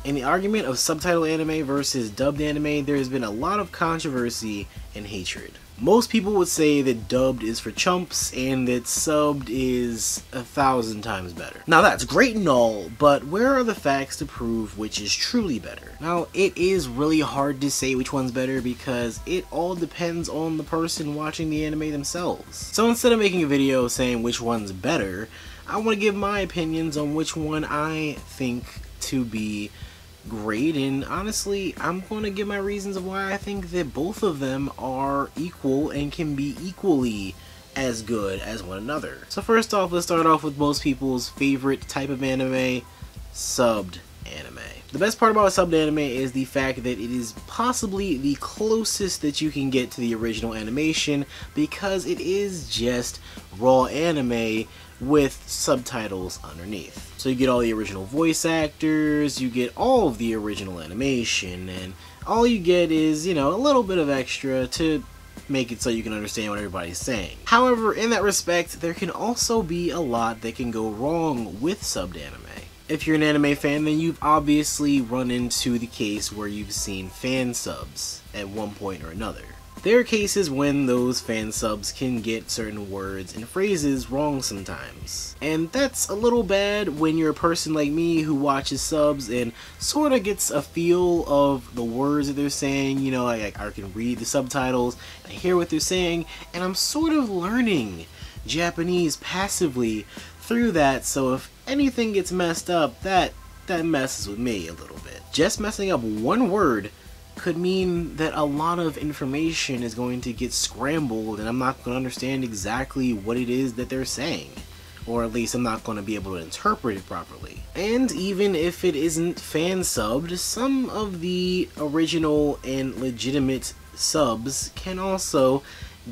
In the argument of subtitle anime versus dubbed anime, there has been a lot of controversy and hatred. Most people would say that dubbed is for chumps and that subbed is 1,000 times better. Now that's great and all, but where are the facts to prove which is truly better? Now it is really hard to say which one's better because it all depends on the person watching the anime themselves. So instead of making a video saying which one's better, I want to give my opinions on which one I think to be great, and honestly I'm going to give my reasons of why I think that both of them are equal and can be equally as good as one another. So first off, let's start off with most people's favorite type of anime, subbed anime. The best part about subbed anime is the fact that it is possibly the closest that you can get to the original animation because it is just raw anime with subtitles underneath. So you get all the original voice actors, you get all of the original animation, and all you get is, you know, a little bit of extra to make it so you can understand what everybody's saying. However, in that respect, there can also be a lot that can go wrong with subbed anime. If you're an anime fan, then you've obviously run into the case where you've seen fan subs at one point or another. There are cases when those fan subs can get certain words and phrases wrong sometimes. And that's a little bad when you're a person like me who watches subs and sorta gets a feel of the words that they're saying. You know, I can read the subtitles, and I hear what they're saying, and I'm sort of learning Japanese passively through that, so if anything gets messed up, that messes with me a little bit. Just messing up one word could mean that a lot of information is going to get scrambled and I'm not going to understand exactly what it is that they're saying. Or at least I'm not going to be able to interpret it properly. And even if it isn't fan subbed, some of the original and legitimate subs can also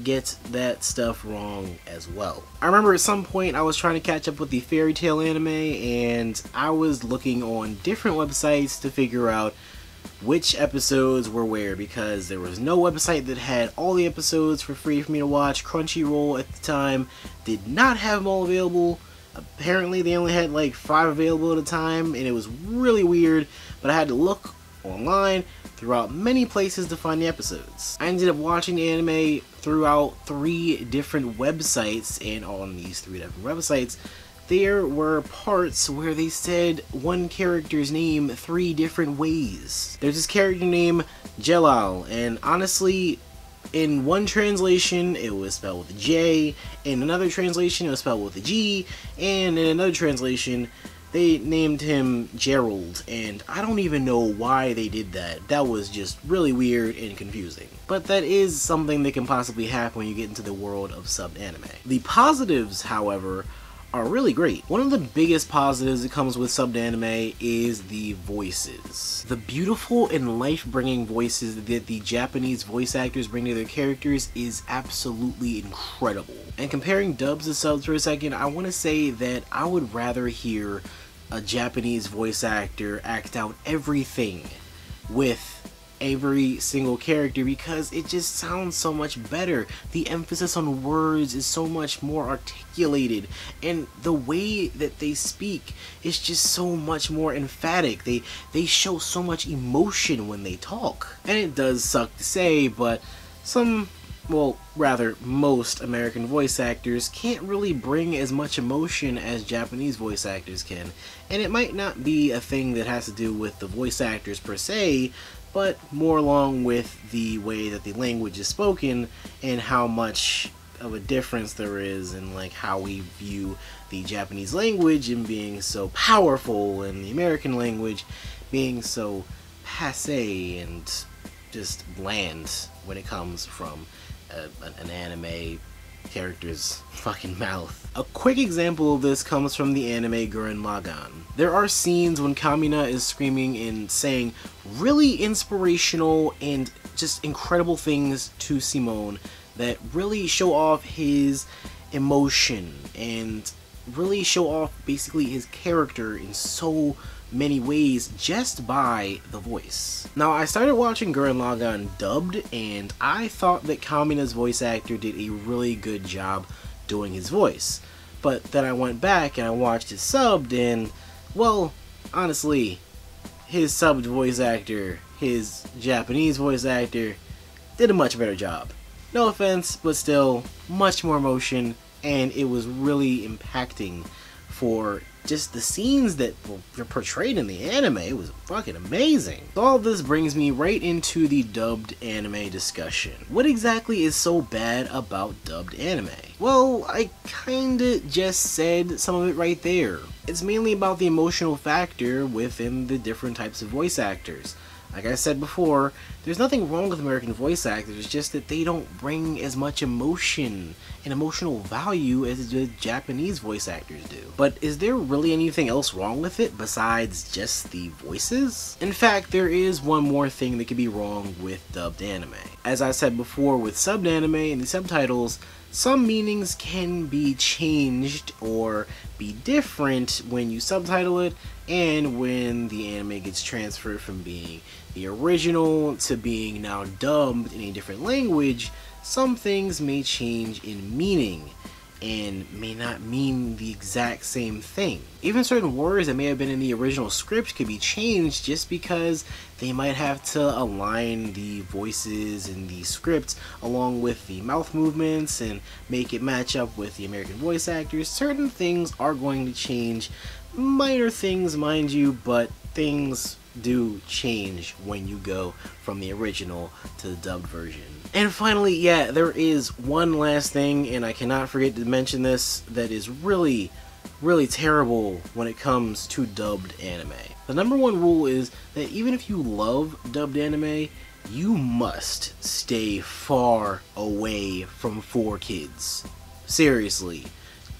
get that stuff wrong as well. I remember at some point I was trying to catch up with the Fairy Tail anime and I was looking on different websites to figure out which episodes were where because there was no website that had all the episodes for free for me to watch. Crunchyroll at the time did not have them all available. Apparently they only had like 5 available at a time and it was really weird, but I had to look online throughout many places to find the episodes. I ended up watching the anime throughout 3 different websites, and on these 3 different websites there were parts where they said one character's name 3 different ways. There's this character named Jelal, and honestly, in one translation it was spelled with a J, in another translation it was spelled with a G, and in another translation they named him Gerald, and I don't even know why they did that. That was just really weird and confusing. But that is something that can possibly happen when you get into the world of subbed anime. The positives, however, are really great. One of the biggest positives that comes with subbed anime is the voices. The beautiful and life-bringing voices that the Japanese voice actors bring to their characters is absolutely incredible. And comparing dubs to subs for a second, I want to say that I would rather hear a Japanese voice actor act out everything with every single character because it just sounds so much better. The emphasis on words is so much more articulated, and the way that they speak is just so much more emphatic. They show so much emotion when they talk. And it does suck to say, but most American voice actors can't really bring as much emotion as Japanese voice actors can. And it might not be a thing that has to do with the voice actors per se, but more along with the way that the language is spoken and how much of a difference there is in like how we view the Japanese language and being so powerful and the American language being so passé and just bland when it comes from an anime character's fucking mouth. A quick example of this comes from the anime Gurren Lagann. There are scenes when Kamina is screaming and saying really inspirational and just incredible things to Simone that really show off his emotion and really show off basically his character in so many ways just by the voice. Now, I started watching Gurren Lagann dubbed, and I thought that Kamina's voice actor did a really good job doing his voice. But then I went back and I watched it subbed, and, well, honestly, his subbed voice actor, his Japanese voice actor, did a much better job. No offense, but still, much more emotion, and it was really impacting for just the scenes that were portrayed in the anime. It was fucking amazing. So all of this brings me right into the dubbed anime discussion. What exactly is so bad about dubbed anime? Well, I kinda just said some of it right there. It's mainly about the emotional factor within the different types of voice actors. Like I said before, there's nothing wrong with American voice actors, it's just that they don't bring as much emotion and emotional value as the Japanese voice actors do. But is there really anything else wrong with it besides just the voices? In fact, there is one more thing that could be wrong with dubbed anime. As I said before, with subbed anime and the subtitles, some meanings can be changed or be different when you subtitle it and when the anime gets transferred from being the original to being now dubbed in a different language. Some things may change in meaning and may not mean the exact same thing. Even certain words that may have been in the original script could be changed just because they might have to align the voices in the script along with the mouth movements and make it match up with the American voice actors. Certain things are going to change. Minor things, mind you, but things do change when you go from the original to the dubbed version. And finally, yeah, there is one last thing, and I cannot forget to mention this, that is really terrible when it comes to dubbed anime. The number one rule is that even if you love dubbed anime, you must stay far away from 4Kids. Seriously,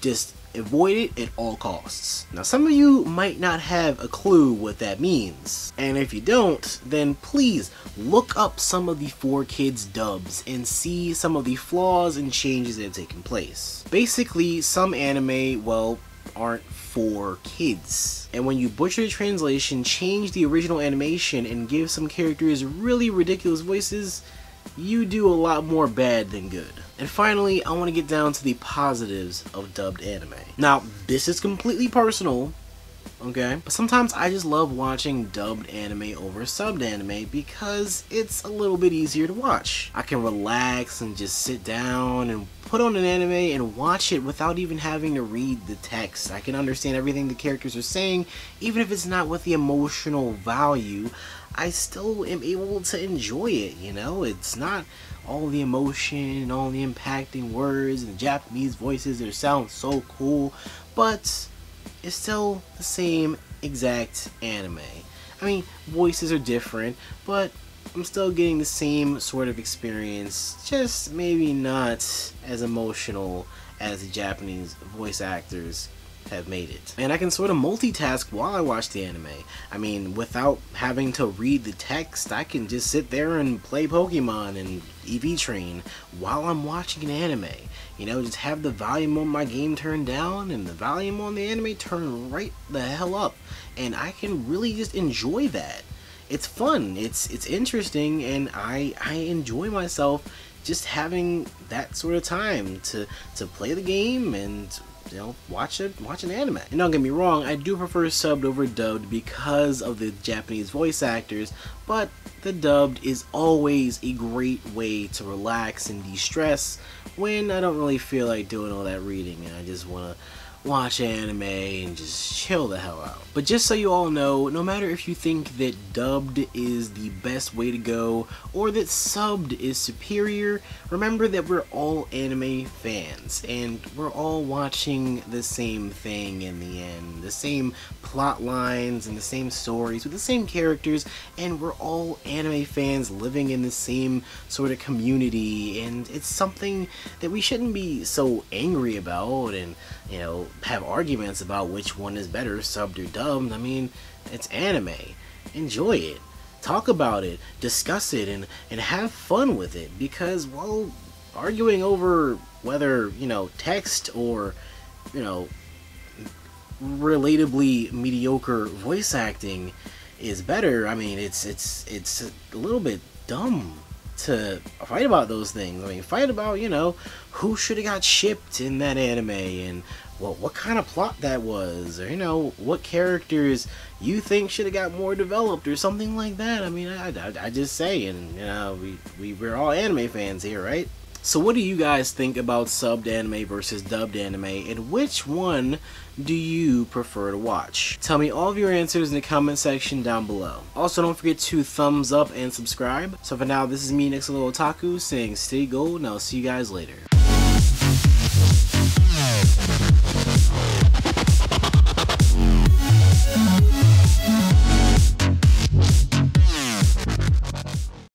just avoid it at all costs. Now, some of you might not have a clue what that means, and if you don't, then please look up some of the 4Kids dubs and see some of the flaws and changes that have taken place. Basically, some anime, well, aren't for kids, and when you butcher the translation, change the original animation, and give some characters really ridiculous voices, you do a lot more bad than good. And finally, I want to get down to the positives of dubbed anime. Now, this is completely personal, okay? But sometimes I just love watching dubbed anime over subbed anime because it's a little bit easier to watch. I can relax and just sit down and put on an anime and watch it without even having to read the text. I can understand everything the characters are saying, even if it's not with the emotional value. I still am able to enjoy it, you know? It's not all the emotion and all the impacting words and the Japanese voices that sound so cool, but it's still the same exact anime. I mean, voices are different, but I'm still getting the same sort of experience, just maybe not as emotional as the Japanese voice actors have made it. And I can sort of multitask while I watch the anime. I mean, without having to read the text, I can just sit there and play Pokemon and EV Train while I'm watching an anime. You know, just have the volume on my game turned down and the volume on the anime turned right the hell up. And I can really just enjoy that. It's fun, it's interesting, and I enjoy myself just having that sort of time to play the game and, you know, watch an anime. And don't get me wrong, I do prefer subbed over dubbed because of the Japanese voice actors, but the dubbed is always a great way to relax and de-stress when I don't really feel like doing all that reading and I just want to watch anime and just chill the hell out. But just so you all know, no matter if you think that dubbed is the best way to go or that subbed is superior, remember that we're all anime fans and we're all watching the same thing in the end, the same plot lines and the same stories with the same characters, and we're all anime fans living in the same sort of community, and it's something that we shouldn't be so angry about and, you know, have arguments about which one is better, subbed or dubbed. I mean, it's anime. Enjoy it. Talk about it. Discuss it and have fun with it, because, well, arguing over whether, you know, text or, you know, relatably mediocre voice acting is better, I mean, it's a little bit dumb to fight about those things. I mean, fight about, you know, who should have got shipped in that anime, and what kind of plot that was, or, you know, what characters you think should have got more developed or something like that. I mean, I just say, and, you know, we're all anime fans here, right? So what do you guys think about subbed anime versus dubbed anime, and which one do you prefer to watch? Tell me all of your answers in the comment section down below. Also, don't forget to thumbs up and subscribe. So for now, this is me, NextLevelOtaku, saying stay gold, and I'll see you guys later.